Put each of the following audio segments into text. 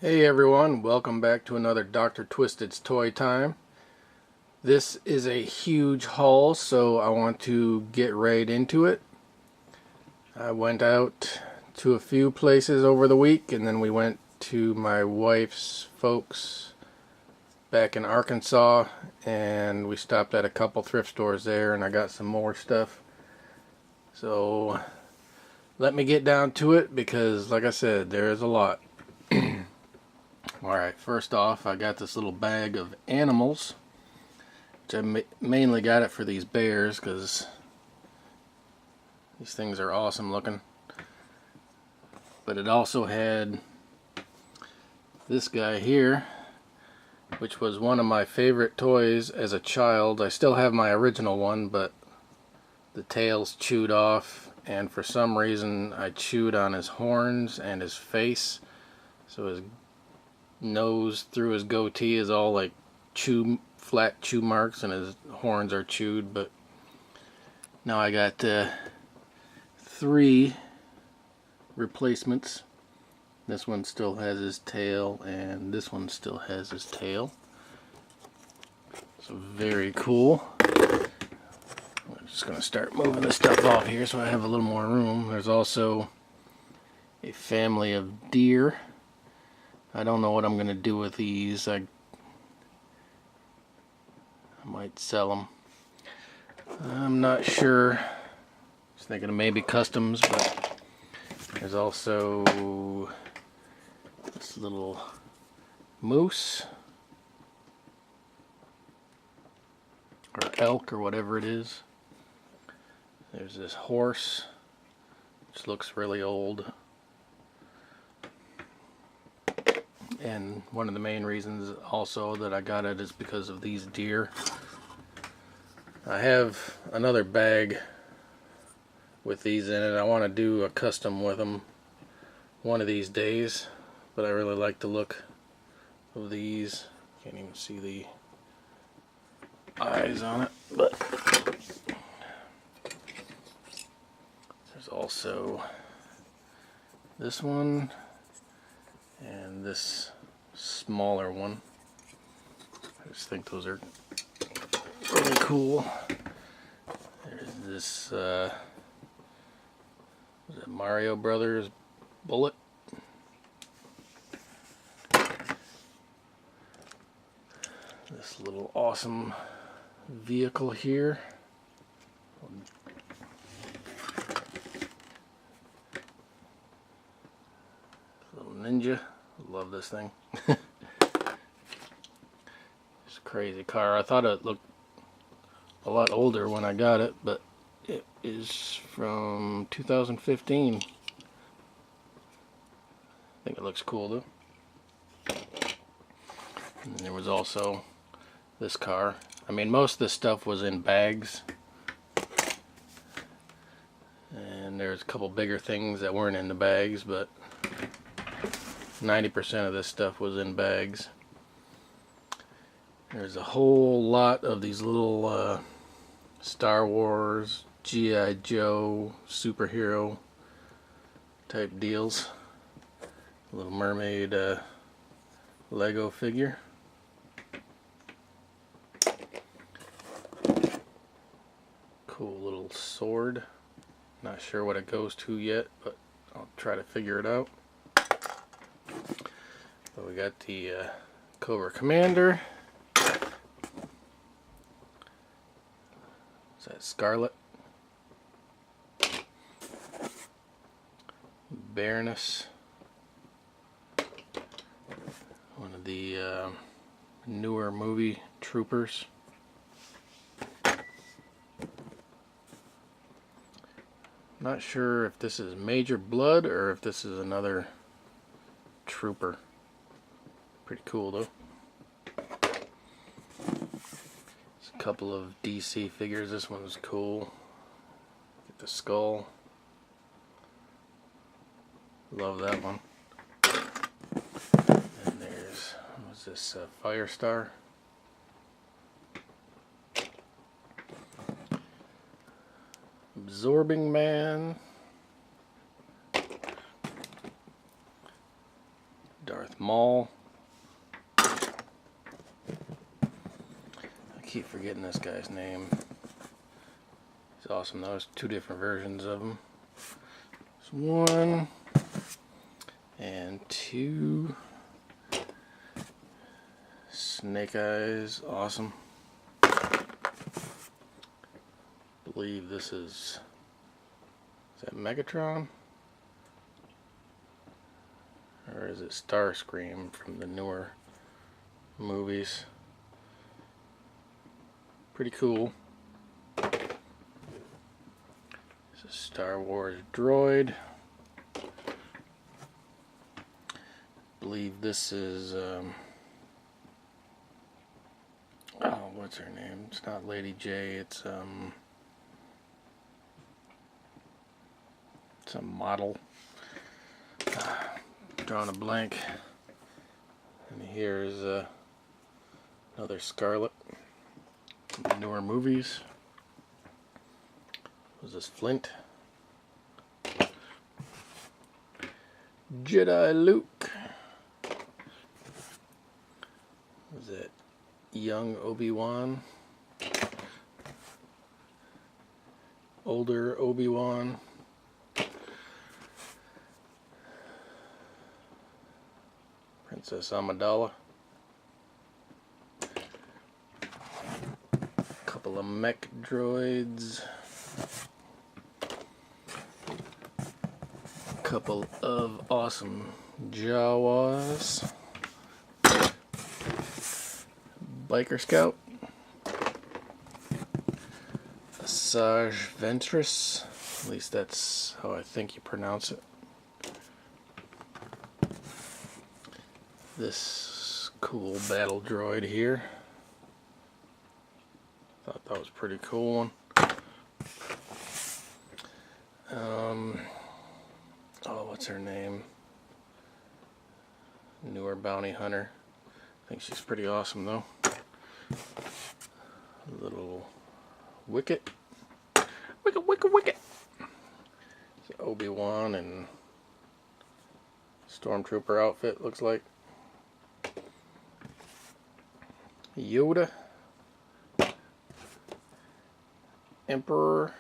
Hey everyone, welcome back to another Dr. Twisted's Toy Time. This is a huge haul, so I want to get right into it. I went out to a few places over the week, and then we went to my wife's folks back in Arkansas, and we stopped at a couple thrift stores there, and I got some more stuff. So let me get down to it, because like I said, there is a lot. Alright, first off, I got this little bag of animals, which I mainly got it for these bears because these things are awesome looking. But it also had this guy here, which was one of my favorite toys as a child. I still have my original one, but the tail's chewed off, and for some reason I chewed on his horns and his face, so his nose through his goatee is all like flat chew marks, and his horns are chewed. But now I got 3 replacements. This one still has his tail, and this one still has his tail. So very cool. I'm just gonna start moving this stuff off here so I have a little more room. There's also a family of deer. I don't know what I'm gonna do with these. I might sell them. I'm not sure. Just thinking of maybe customs, but there's also this little moose or elk or whatever it is. There's this horse, which looks really old. And one of the main reasons also that I got it is because of these deer. I have another bag with these in it. I want to do a custom with them one of these days, but I really like the look of these. Can't even see the eyes on it, but there's also this one and this smaller one. I just think those are really cool. There's this is it Mario Brothers bullet. This little awesome vehicle here. Little ninja. Love this thing. It's a crazy car. I thought it looked a lot older when I got it, but it is from 2015. I think it looks cool though. And there was also this car. I mean, most of this stuff was in bags, and there's a couple bigger things that weren't in the bags, but 90% of this stuff was in bags. There's a whole lot of these little Star Wars, G.I. Joe, superhero type deals. Little mermaid Lego figure. Cool little sword. Not sure what it goes to yet, but I'll try to figure it out. So we got the Cobra Commander. Is that Scarlet? Baroness. One of the newer movie troopers. Not sure if this is Major Blood or if this is another trooper. Pretty cool though. There's a couple of DC figures. This one's cool. Get the skull. Love that one. And there's, what's this, Firestar? Absorbing Man. Darth Maul. I keep forgetting this guy's name. He's awesome. There's two different versions of him. There's one and two. Snake Eyes, awesome. I believe this is that Megatron? Or is it Starscream from the newer movies? Pretty cool. It's a Star Wars droid. I believe this is oh, what's her name? It's not Lady J, it's some model. Drawing a blank. And here's another Scarlet from the newer movies. Was this Flint? Jedi Luke. Was it young Obi-Wan? Older Obi-Wan? Princess Amidala. Couple of mech droids. Couple of awesome Jawas. Biker Scout. Asajj Ventress. At least that's how I think you pronounce it. This cool battle droid here. Thought that was a pretty cool one. Oh, what's her name? Newer bounty hunter. I think she's pretty awesome though. A little Wicket. Wicket. It's Obi-Wan and Stormtrooper outfit, looks like. Yoda. Emperor.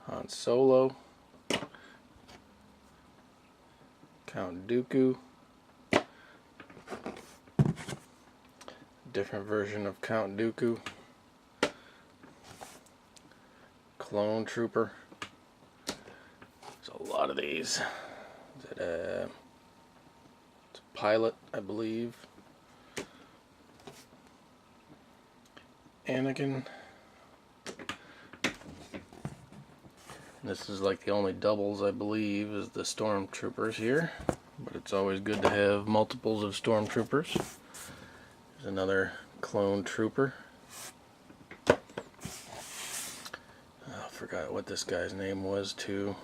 Han Solo. Count Dooku. Different version of Count Dooku. Clone Trooper. There's a lot of these. Is it it's a pilot, I believe. Anakin. This is like the only doubles, I believe, is the Stormtroopers here. But it's always good to have multiples of Stormtroopers. There's another clone trooper. I forgot what this guy's name was too.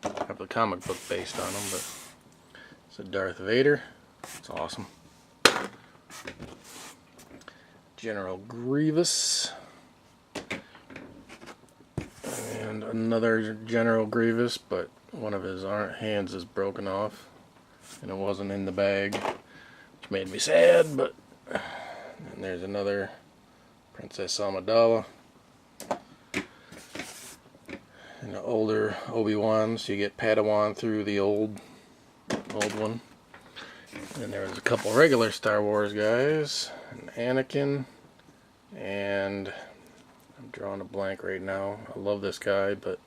I have a comic book based on him, but it's a Darth Vader. It's awesome. General Grievous. And another General Grievous, but one of his hands is broken off. And it wasn't in the bag, which made me sad, but... And there's another Princess Amidala. And an older Obi-Wan, so you get Padawan through the old one. And there was a couple regular Star Wars guys. An Anakin. And I'm drawing a blank right now. I love this guy, but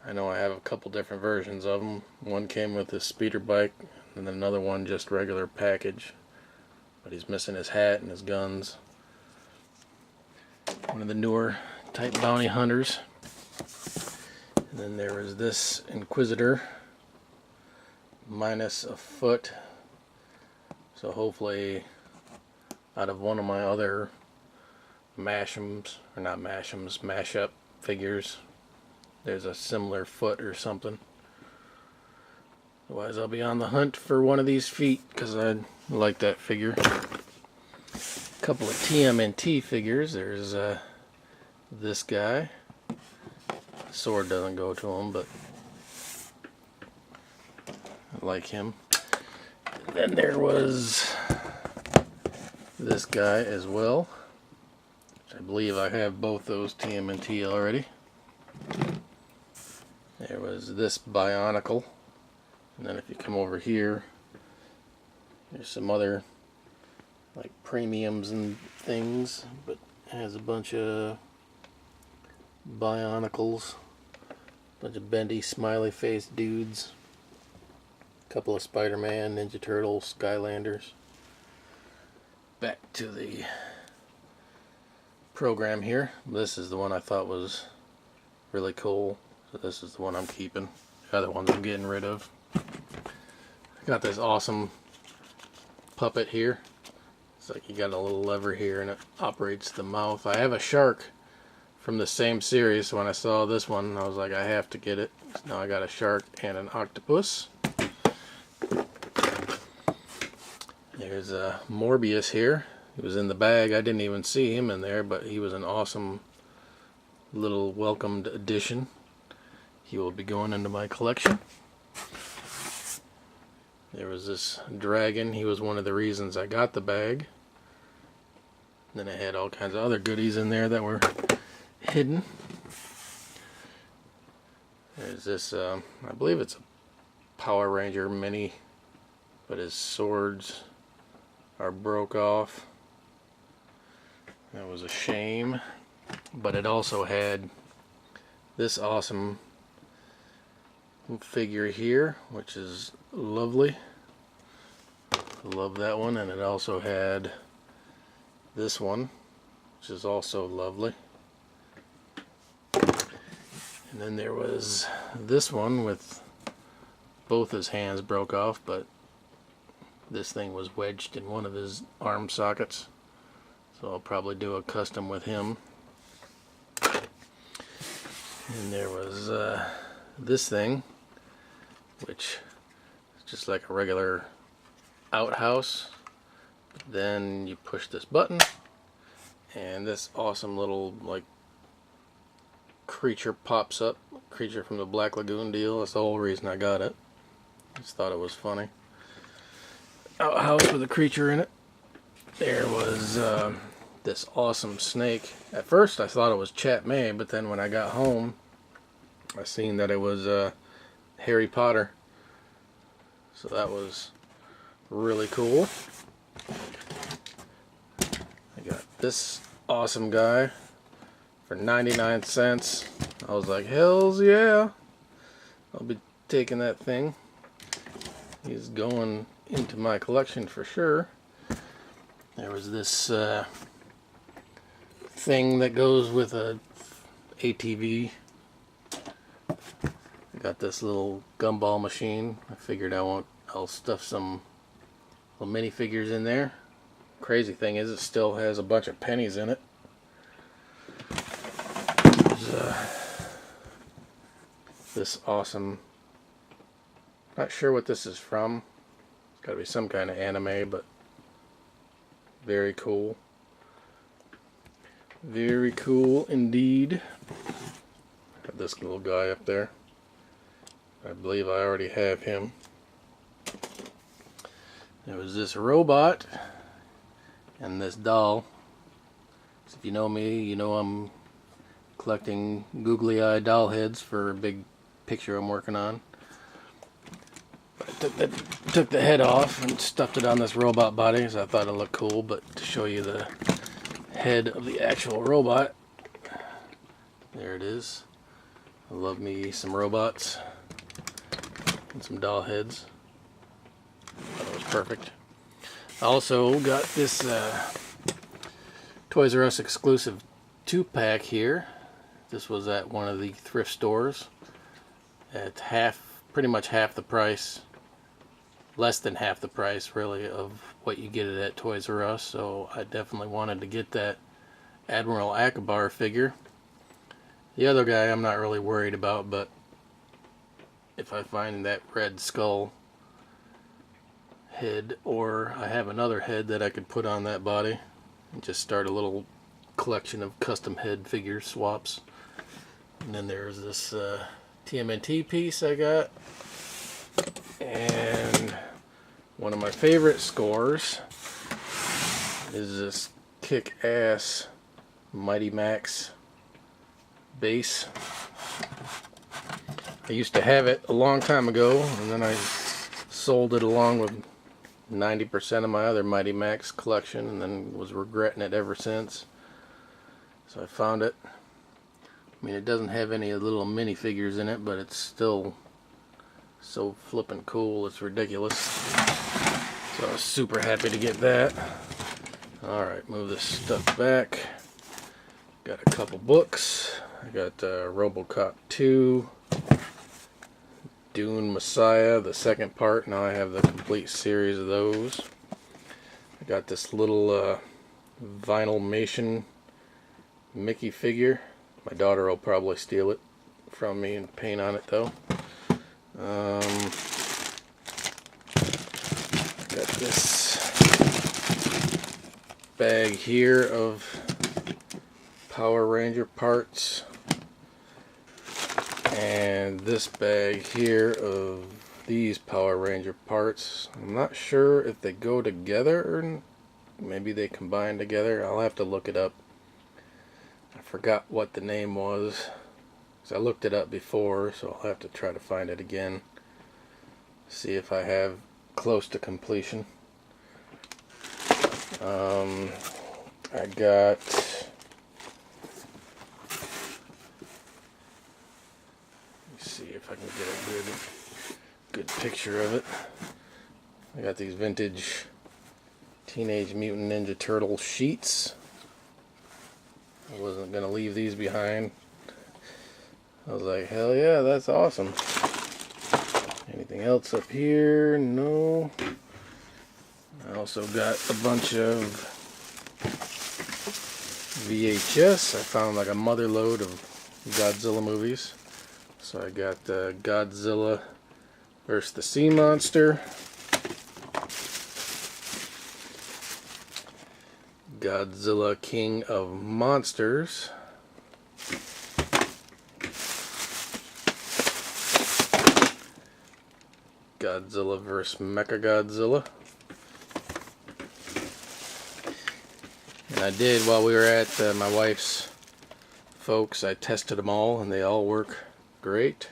I know I have a couple different versions of him. One came with his speeder bike, and then another one just regular package. But he's missing his hat and his guns. One of the newer type bounty hunters. And then there was this Inquisitor, minus a foot. So hopefully, out of one of my other mashups, or not mashups, mashup figures, there's a similar foot or something. Otherwise, I'll be on the hunt for one of these feet because I like that figure. A couple of TMNT figures. There's this guy, sword doesn't go to him, but I like him. Then there was this guy as well, which I believe I have both those TMNT already. There was this Bionicle, and then if you come over here, there's some other like premiums and things, but it has a bunch of Bionicles, a bunch of bendy smiley face dudes, a couple of Spider-Man, Ninja Turtles, Skylanders. Back to the program here. This is the one I thought was really cool, so this is the one I'm keeping. The other ones I'm getting rid of. I got this awesome puppet here. It's like you got a little lever here and it operates the mouth. I have a shark from the same series, so when I saw this one I was like, I have to get it. So now I got a shark and an octopus. There's a Morbius here. He was in the bag. I didn't even see him in there, but he was an awesome little welcomed addition. He will be going into my collection. There was this dragon. He was one of the reasons I got the bag. Then it had all kinds of other goodies in there that were hidden. There's this, I believe it's a Power Ranger mini, but his swords are broke off. That was a shame. But it also had this awesome figure here, which is lovely. I love that one. And it also had this one, which is also lovely. And then there was this one with both his hands broke off, but this thing was wedged in one of his arm sockets. So I'll probably do a custom with him. And there was this thing, which is just like a regular outhouse. But then you push this button, and this awesome little like creature pops up. Creature from the Black Lagoon deal. That's the whole reason I got it. Just thought it was funny. Outhouse with a creature in it. There was this awesome snake. At first I thought it was Chat May, but then when I got home I seen that it was Harry Potter. So that was really cool. I got this awesome guy for 99 cents. I was like, hells yeah. I'll be taking that thing. He's going into my collection for sure. There was this thing that goes with a ATV. I got this little gumball machine. I figured I'll stuff some little minifigures in there. Crazy thing is, it still has a bunch of pennies in it. There's this awesome, not sure what this is from. It's got to be some kind of anime, but very cool. Very cool indeed. Got this little guy up there. I believe I already have him. There was this robot and this doll. So if you know me, you know I'm collecting googly eye doll heads for a big picture I'm working on. I took the head off and stuffed it on this robot body because I thought it looked cool, but to show you the head of the actual robot, there it is. I love me some robots and some doll heads. That was perfect. I also got this Toys R Us exclusive 2-pack here. This was at one of the thrift stores at pretty much half the price, less than half the price really of what you get it at Toys R Us. So I definitely wanted to get that Admiral Akbar figure. The other guy I'm not really worried about, but if I find that Red Skull head, or I have another head that I could put on that body and just start a little collection of custom head figure swaps, And then there's this TMNT piece I got. And one of my favorite scores is this kick-ass Mighty Max bass. I used to have it a long time ago, and then I sold it along with 90% of my other Mighty Max collection, and then was regretting it ever since. So I found it. I mean, it doesn't have any little minifigures in it, but it's still so flippin' cool, it's ridiculous. So I was super happy to get that. Alright, move this stuff back. Got a couple books. I got RoboCop 2, Dune Messiah, the second part. Now I have the complete series of those. I got this little Vinylmation Mickey figure. My daughter will probably steal it from me and paint on it though. Got this bag here of Power Ranger parts, and this bag here of these Power Ranger parts. I'm not sure if they go together or maybe they combine together. I'll have to look it up. I forgot what the name was, because I looked it up before, so I'll have to try to find it again. See if I have close to completion. I got see if I can get a good picture of it. I got these vintage Teenage Mutant Ninja Turtle sheets. I wasn't gonna leave these behind. I was like, hell yeah, that's awesome. Anything else up here? No. I also got a bunch of VHS. I found like a mother load of Godzilla movies. So I got Godzilla vs. the Sea Monster, Godzilla King of Monsters, Godzilla vs. Mechagodzilla. And I did, while we were at my wife's folks, I tested them all and they all work great.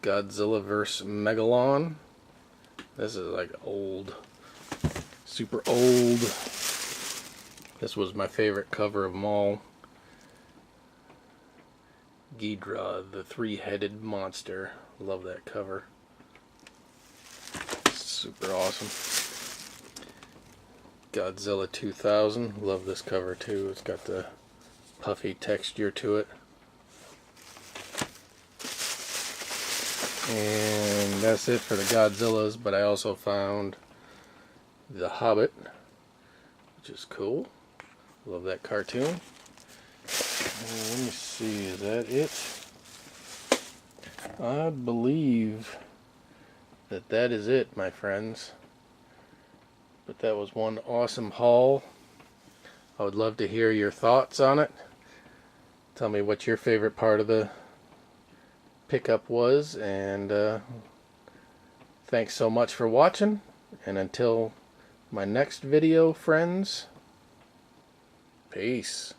Godzilla vs. Megalon. This is like old, super old. This was my favorite cover of them all. Ghidorah, the three-headed monster. Love that cover. Super awesome. Godzilla 2000. Love this cover too. It's got the puffy texture to it. And that's it for the Godzillas, but I also found The Hobbit, which is cool. Love that cartoon. And let me see, is that it? I believe that is it, my friends. But that was one awesome haul. I would love to hear your thoughts on it. Tell me what your favorite part of the pickup was, and thanks so much for watching, and until my next video, friends, peace.